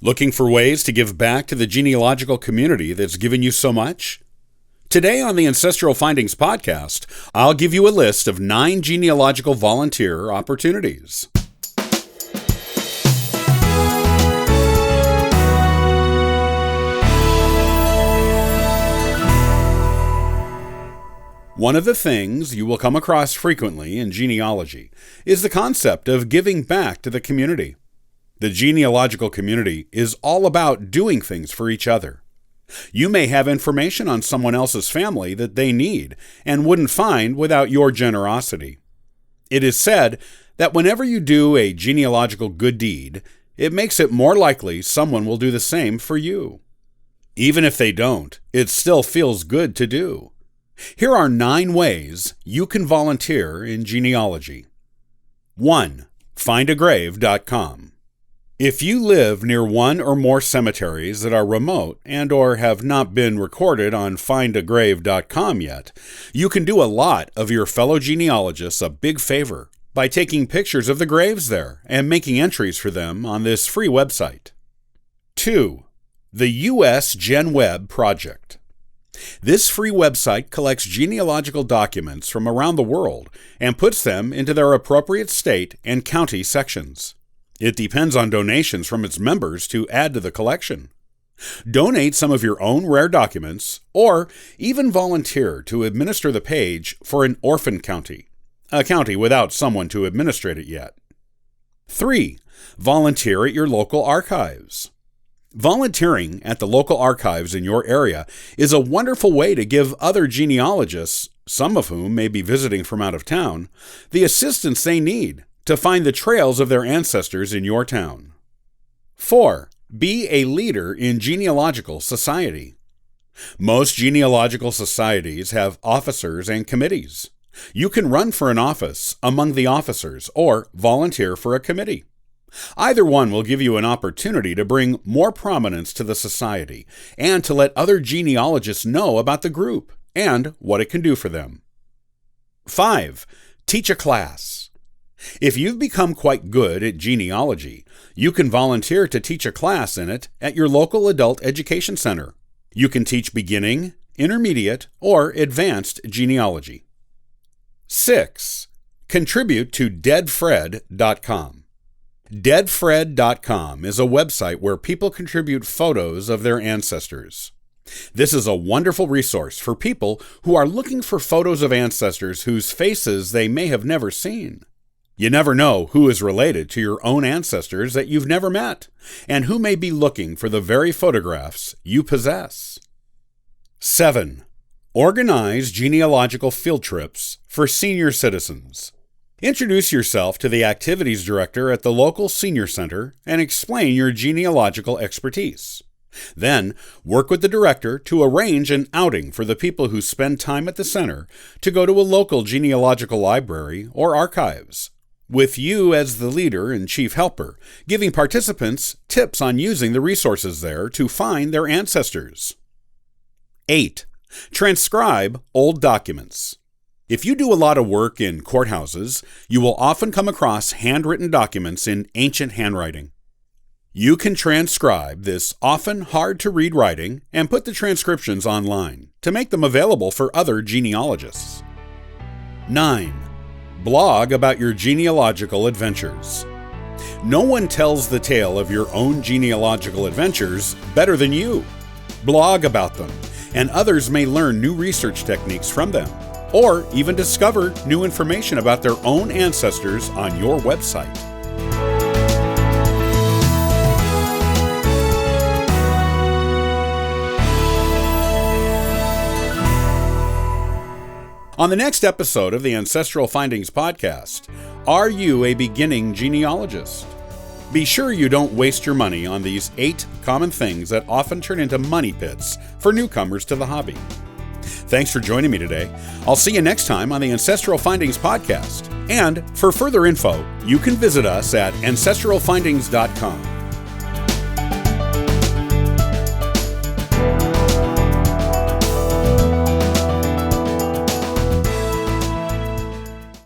Looking for ways to give back to the genealogical community that's given you so much? Today on the Ancestral Findings Podcast, I'll give you a list of 9 genealogical volunteer opportunities. One of the things you will come across frequently in genealogy is the concept of giving back to the community. The genealogical community is all about doing things for each other. You may have information on someone else's family that they need and wouldn't find without your generosity. It is said that whenever you do a genealogical good deed, it makes it more likely someone will do the same for you. Even if they don't, it still feels good to do. Here are 9 ways you can volunteer in genealogy. 1. Findagrave.com. If you live near one or more cemeteries that are remote and/or have not been recorded on Findagrave.com yet, you can do a lot of your fellow genealogists a big favor by taking pictures of the graves there and making entries for them on this free website. 2. The U.S. GenWeb Project. This free website collects genealogical documents from around the world and puts them into their appropriate state and county sections. It depends on donations from its members to add to the collection. Donate some of your own rare documents, or even volunteer to administer the page for an orphan county, a county without someone to administrate it yet. 3. Volunteer at your local archives. Volunteering at the local archives in your area is a wonderful way to give other genealogists, some of whom may be visiting from out of town, the assistance they need to find the trails of their ancestors in your town. 4. Be a leader in genealogical society. Most genealogical societies have officers and committees. You can run for an office among the officers or volunteer for a committee. Either one will give you an opportunity to bring more prominence to the society and to let other genealogists know about the group and what it can do for them. 5. Teach a class. If you've become quite good at genealogy, you can volunteer to teach a class in it at your local adult education center. You can teach beginning, intermediate, or advanced genealogy. 6. Contribute to deadfred.com. Deadfred.com is a website where people contribute photos of their ancestors. This is a wonderful resource for people who are looking for photos of ancestors whose faces they may have never seen. You never know who is related to your own ancestors that you've never met, and who may be looking for the very photographs you possess. 7. Organize genealogical field trips for senior citizens. Introduce yourself to the activities director at the local senior center and explain your genealogical expertise. Then, work with the director to arrange an outing for the people who spend time at the center to go to a local genealogical library or archives, with you as the leader and chief helper, giving participants tips on using the resources there to find their ancestors. 8. Transcribe Old Documents. If you do a lot of work in courthouses, you will often come across handwritten documents in ancient handwriting. You can transcribe this often hard-to-read writing and put the transcriptions online to make them available for other genealogists. 9. Blog about your genealogical adventures. No one tells the tale of your own genealogical adventures better than you. Blog about them, and others may learn new research techniques from them, or even discover new information about their own ancestors on your website. On the next episode of the Ancestral Findings Podcast, are you a beginning genealogist? Be sure you don't waste your money on these 8 common things that often turn into money pits for newcomers to the hobby. Thanks for joining me today. I'll see you next time on the Ancestral Findings Podcast. And for further info, you can visit us at ancestralfindings.com.